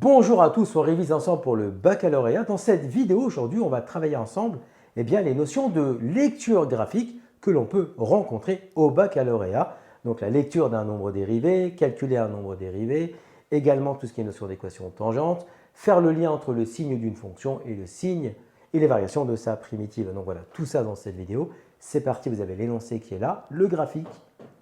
Bonjour à tous, on révise ensemble pour le baccalauréat. Dans cette vidéo, aujourd'hui, on va travailler ensemble les notions de lecture graphique que l'on peut rencontrer au baccalauréat. Donc la lecture d'un nombre dérivé, calculer un nombre dérivé, également tout ce qui est notion d'équation tangente, faire le lien entre le signe d'une fonction et le signe et les variations de sa primitive. Donc voilà, tout ça dans cette vidéo. C'est parti, vous avez l'énoncé qui est là, le graphique.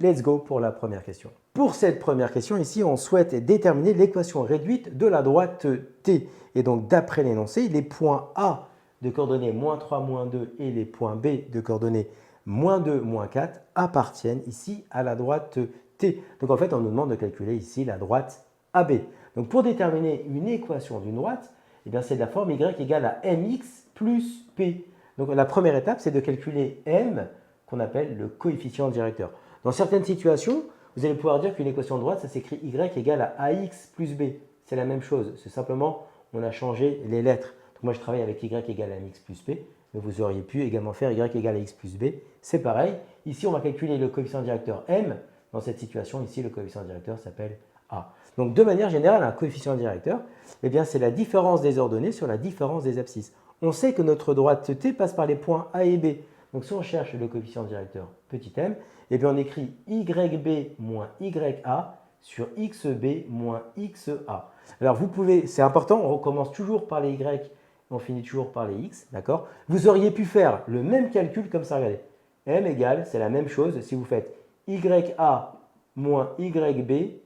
Let's go pour la première question. Pour cette première question, ici, on souhaite déterminer l'équation réduite de la droite T. Et donc, d'après l'énoncé, les points A de coordonnées -3, -2 et les points B de coordonnées -2, -4 appartiennent ici à la droite T. Donc, en fait, on nous demande de calculer ici la droite AB. Donc, pour déterminer une équation d'une droite, eh bien, c'est de la forme y égale à mx plus p. Donc, la première étape, c'est de calculer m, qu'on appelle le coefficient directeur. Dans certaines situations, vous allez pouvoir dire qu'une équation de droite, ça s'écrit y égale à ax plus b. C'est la même chose, c'est simplement, on a changé les lettres. Donc moi, je travaille avec y égale à mx plus p, mais vous auriez pu également faire y égale à x plus b. C'est pareil. Ici, on va calculer le coefficient directeur m. Dans cette situation, ici, le coefficient directeur s'appelle a. Donc, de manière générale, un coefficient directeur, eh bien, c'est la différence des ordonnées sur la différence des abscisses. On sait que notre droite T passe par les points A et B. Donc, si on cherche le coefficient directeur petit m, eh bien, on écrit YB moins YA sur XB moins XA. Alors, vous pouvez, c'est important, on recommence toujours par les Y, on finit toujours par les X, d'accord? Vous auriez pu faire le même calcul comme ça, regardez. M égale, c'est la même chose si vous faites YA moins YB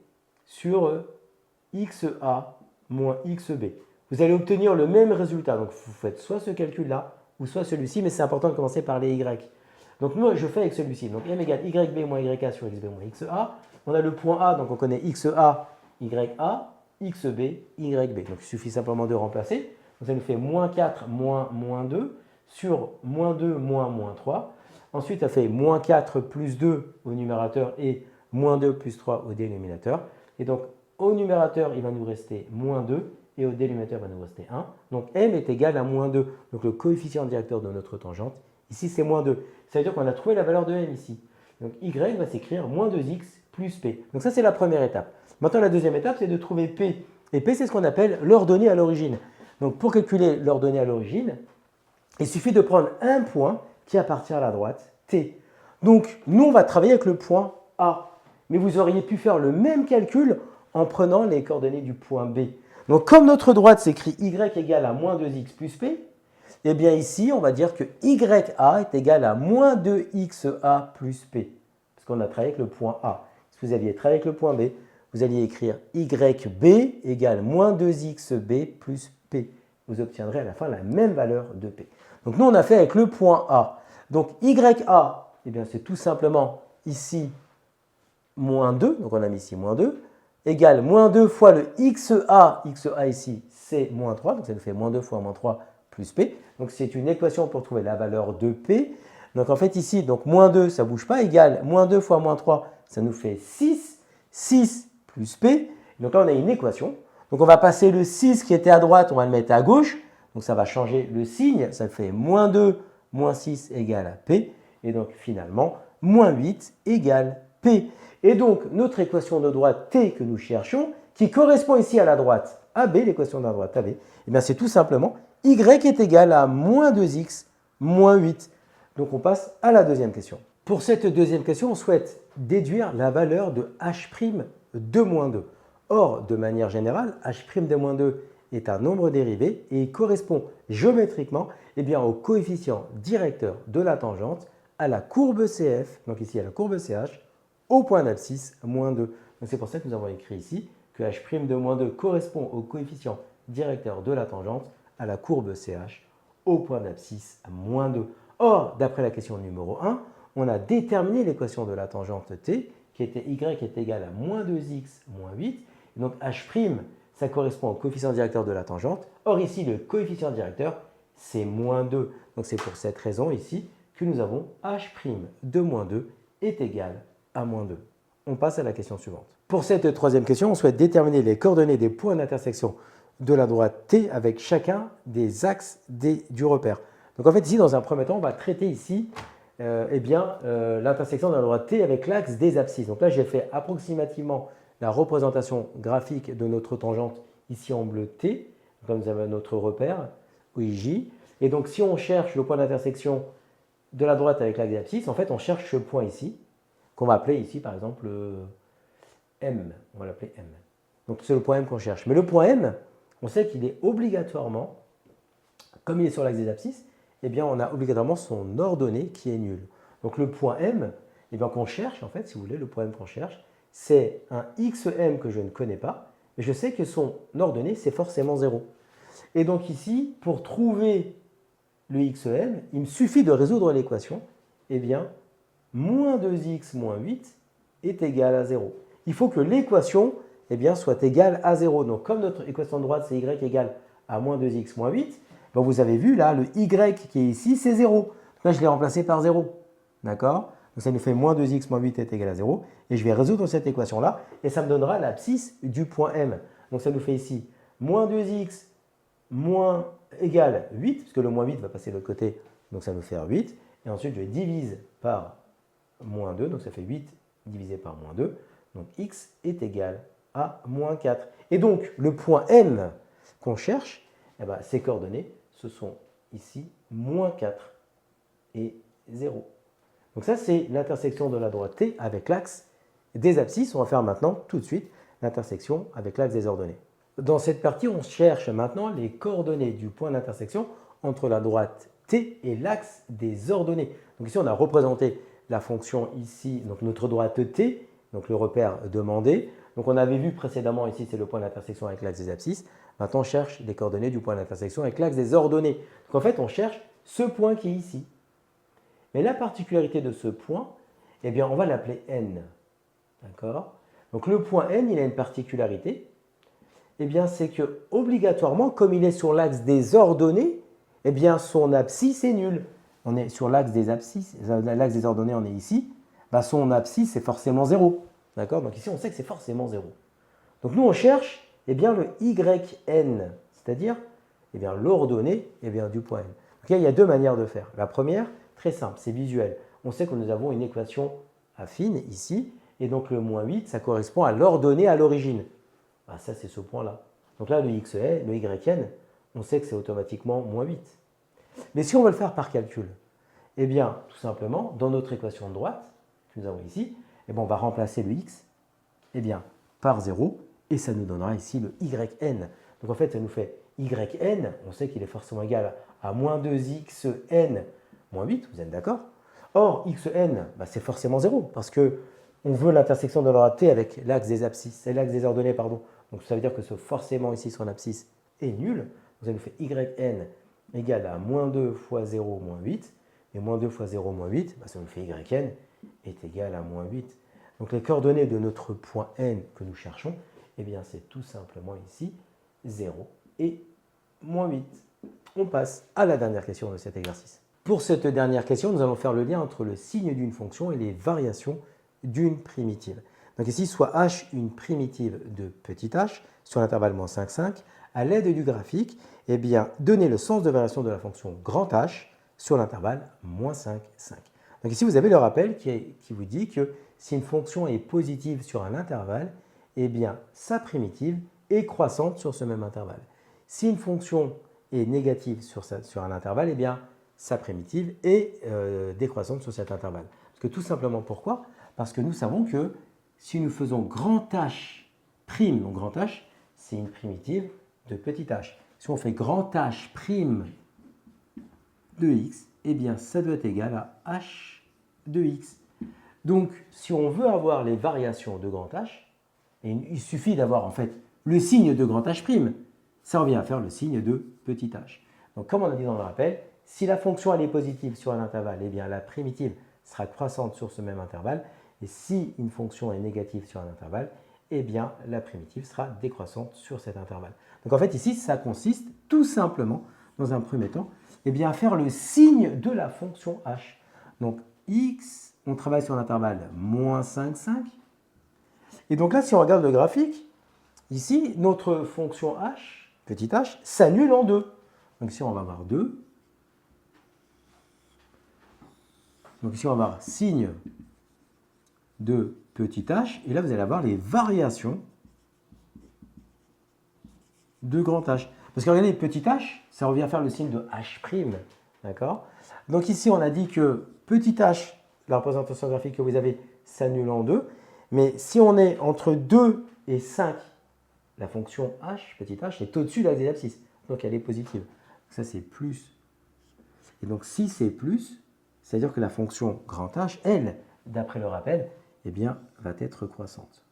sur XA moins XB. Vous allez obtenir le même résultat. Donc, vous faites soit ce calcul-là, ou soit celui-ci, mais c'est important de commencer par les Y. Donc, moi, je fais avec celui-ci. Donc, M égale YB moins YA sur XB moins XA. On a le point A, donc on connaît XA, YA, XB, YB. Donc, il suffit simplement de remplacer. Donc, ça nous fait moins 4 moins moins 2 sur moins 2 moins moins 3. Ensuite, ça fait moins 4 plus 2 au numérateur et moins 2 plus 3 au dénominateur. Et donc, au numérateur, il va nous rester moins 2 et au dénominateur, il va nous rester 1. Donc, m est égal à moins 2. Donc, le coefficient directeur de notre tangente, ici, c'est moins 2. Ça veut dire qu'on a trouvé la valeur de m ici. Donc, y va s'écrire moins 2x plus p. Donc, ça, c'est la première étape. Maintenant, la deuxième étape, c'est de trouver p. Et p, c'est ce qu'on appelle l'ordonnée à l'origine. Donc, pour calculer l'ordonnée à l'origine, il suffit de prendre un point qui appartient à la droite, t. Donc, nous, on va travailler avec le point A. Mais vous auriez pu faire le même calcul en prenant les coordonnées du point B. Donc, comme notre droite s'écrit y égale à moins 2x plus p, eh bien ici, on va dire que YA est égal à moins 2XA plus P. Parce qu'on a travaillé avec le point A. Si vous aviez travaillé avec le point B, vous alliez écrire YB égale moins 2XB plus P. Vous obtiendrez à la fin la même valeur de P. Donc nous, on a fait avec le point A. Donc YA, eh bien c'est tout simplement ici moins 2, donc on a mis ici moins 2, égale moins 2 fois le XA. XA ici, c'est moins 3, donc ça nous fait moins 2 fois moins 3 plus P. Donc, c'est une équation pour trouver la valeur de P. Donc, en fait, ici, donc moins 2, ça ne bouge pas, égale moins 2 fois moins 3, ça nous fait 6. 6 plus P. Donc là, on a une équation. Donc, on va passer le 6 qui était à droite, on va le mettre à gauche. Donc, ça va changer le signe. Ça fait moins 2 moins 6 égale à P. Et donc, finalement, moins 8 égale P. Et donc, notre équation de droite T que nous cherchons, qui correspond ici à la droite AB, l'équation de la droite AB, eh bien, c'est tout simplement y est égal à moins 2x moins 8. Donc, on passe à la deuxième question. Pour cette deuxième question, on souhaite déduire la valeur de h' de moins 2. Or, de manière générale, h' de moins 2 est un nombre dérivé et il correspond géométriquement au coefficient directeur de la tangente à la courbe CF, donc ici à la courbe CH, au point d'abscisse moins 2. Donc, c'est pour ça que nous avons écrit ici que h' de moins 2 correspond au coefficient directeur de la tangente à la courbe CH au point d'abscisse à moins 2. Or, d'après la question numéro 1, on a déterminé l'équation de la tangente T qui était y est égal à moins 2x moins 8. Et donc h', ça correspond au coefficient directeur de la tangente. Or ici, le coefficient directeur, c'est moins 2. Donc c'est pour cette raison ici que nous avons h' de moins 2 est égal à moins 2. On passe à la question suivante. Pour cette troisième question, on souhaite déterminer les coordonnées des points d'intersection de la droite T avec chacun des axes du repère. Donc en fait ici, dans un premier temps, on va traiter ici l'intersection de la droite T avec l'axe des abscisses. Donc là, j'ai fait approximativement la représentation graphique de notre tangente ici en bleu T, comme nous avons notre repère, OIJ. Et donc si on cherche le point d'intersection de la droite avec l'axe des abscisses, en fait on cherche ce point ici, qu'on va appeler ici par exemple M. On va l'appeler M. Donc c'est le point M qu'on cherche. Mais le point M, on sait qu'il est obligatoirement, comme il est sur l'axe des abscisses, eh bien on a obligatoirement son ordonnée qui est nulle. Donc le point M, eh bien qu'on cherche, en fait, si vous voulez, le point M qu'on cherche, c'est un XM que je ne connais pas, mais je sais que son ordonnée, c'est forcément 0. Et donc ici, pour trouver le XM, il me suffit de résoudre l'équation, eh bien, moins 2x moins 8 est égal à 0. Il faut que l'équation eh bien, soit égale à 0. Donc comme notre équation de droite, c'est y égale à moins 2x moins 8, ben, vous avez vu là, le y qui est ici, c'est 0. Donc là, je l'ai remplacé par 0. D'accord? Donc ça nous fait moins 2x moins 8 est égal à 0. Et je vais résoudre cette équation-là, et ça me donnera l'abscisse du point M. Donc ça nous fait ici moins 2x moins égale 8, puisque le moins 8 va passer de l'autre côté, donc ça nous fait 8. Et ensuite, je divise par moins 2, donc ça fait 8 divisé par moins 2. Donc x est égal à moins 4. Et donc, le point M qu'on cherche, eh ben, ses coordonnées, ce sont ici moins 4 et 0. Donc ça, c'est l'intersection de la droite T avec l'axe des abscisses. On va faire maintenant, tout de suite, l'intersection avec l'axe des ordonnées. Dans cette partie, on cherche maintenant les coordonnées du point d'intersection entre la droite T et l'axe des ordonnées. Donc ici, on a représenté la fonction ici, donc notre droite T, donc le repère demandé. Donc on avait vu précédemment, ici, c'est le point d'intersection avec l'axe des abscisses. Maintenant, on cherche les coordonnées du point d'intersection avec l'axe des ordonnées. Donc en fait, on cherche ce point qui est ici. Mais la particularité de ce point, eh bien, on va l'appeler N. D'accord? Donc le point N, il a une particularité. Eh bien, c'est que obligatoirement, comme il est sur l'axe des ordonnées, eh bien, son abscisse est nulle. On est sur l'axe des abscisses, l'axe des ordonnées, on est ici. Ben, son abscisse est forcément 0. D'accord? Donc ici, on sait que c'est forcément 0. Donc nous, on cherche eh bien, le YN, c'est-à-dire eh bien, l'ordonnée eh bien, du point N. Donc, il y a deux manières de faire. La première, très simple, c'est visuel. On sait que nous avons une équation affine ici, et donc le moins 8, ça correspond à l'ordonnée à l'origine. Ah, ça, c'est ce point-là. Donc là, le XN, le YN, on sait que c'est automatiquement moins 8. Mais si on veut le faire par calcul, eh bien, tout simplement, dans notre équation de droite, que nous avons ici, eh bien, on va remplacer le X eh bien, par 0, et ça nous donnera ici le YN. Donc en fait, ça nous fait YN, on sait qu'il est forcément égal à moins 2XN moins 8, vous êtes d'accord? Or, XN, bah, c'est forcément 0, parce que on veut l'intersection de la T avec l'axe des abscisses, l'axe des ordonnées, pardon. Donc ça veut dire que forcément ici son abscisse est nul. Donc ça nous fait YN égale à moins 2 fois 0 moins 8. Et moins 2 fois 0 moins 8, bah, ça nous fait YN est égal à moins 8. Donc les coordonnées de notre point N que nous cherchons, eh bien c'est tout simplement ici 0 et moins 8. On passe à la dernière question de cet exercice. Pour cette dernière question, nous allons faire le lien entre le signe d'une fonction et les variations d'une primitive. Donc ici, soit h une primitive de petit h sur l'intervalle moins 5, 5, à l'aide du graphique, eh bien, donner le sens de variation de la fonction grand H sur l'intervalle moins 5, 5. Donc ici, vous avez le rappel qui vous dit que si une fonction est positive sur un intervalle, eh bien, sa primitive est croissante sur ce même intervalle. Si une fonction est négative sur un intervalle, eh bien, sa primitive est décroissante sur cet intervalle. Parce que tout simplement, pourquoi? Parce que nous savons que si nous faisons grand H prime, donc grand H, c'est une primitive de petit h. Si on fait grand H prime de x, eh bien ça doit être égal à h de x. Donc si on veut avoir les variations de grand H, il suffit d'avoir en fait le signe de grand H prime. Ça revient à faire le signe de petit h. Donc comme on a dit dans le rappel, si la fonction elle est positive sur un intervalle, eh bien la primitive sera croissante sur ce même intervalle. Et si une fonction est négative sur un intervalle, eh bien la primitive sera décroissante sur cet intervalle. Donc en fait ici, ça consiste tout simplement, dans un premier temps, eh bien, à faire le signe de la fonction h. Donc x, on travaille sur l'intervalle moins 5, 5. Et donc là, si on regarde le graphique, ici, notre fonction h, petit h, s'annule en deux. Donc ici, on va avoir 2. Donc ici, on va avoir signe de petit h. Et là, vous allez avoir les variations de grand H. Parce que regardez, petit h, ça revient faire le signe de H'. D'accord? Donc ici, on a dit que petit h, la représentation graphique que vous avez, s'annule en 2. Mais si on est entre 2 et 5, la fonction h, petit h, est au-dessus de l'axe des abscisses. Donc elle est positive. Ça, c'est plus. Et donc si c'est plus, c'est-à-dire que la fonction grand H, elle, d'après le rappel, eh bien, va être croissante.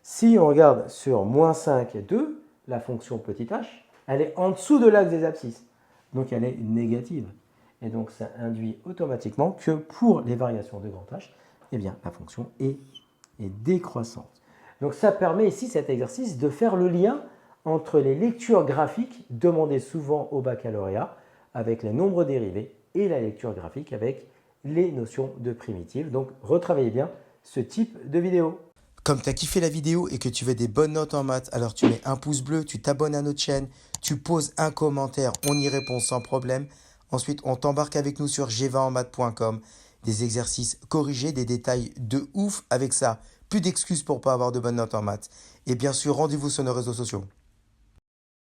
Si on regarde sur moins 5 et 2, la fonction petit h, elle est en dessous de l'axe des abscisses. Donc elle est négative. Et donc ça induit automatiquement que pour les variations de grand H, eh bien, la fonction est décroissante. Donc ça permet ici, cet exercice, de faire le lien entre les lectures graphiques demandées souvent au baccalauréat avec les nombres dérivés et la lecture graphique avec les notions de primitives. Donc retravaillez bien ce type de vidéo. Comme tu as kiffé la vidéo et que tu veux des bonnes notes en maths, alors tu mets un pouce bleu, tu t'abonnes à notre chaîne, tu poses un commentaire, on y répond sans problème. Ensuite, on t'embarque avec nous sur g20enmaths.com, des exercices corrigés, des détails de ouf avec ça. Plus d'excuses pour pas avoir de bonnes notes en maths. Et bien sûr, rendez-vous sur nos réseaux sociaux.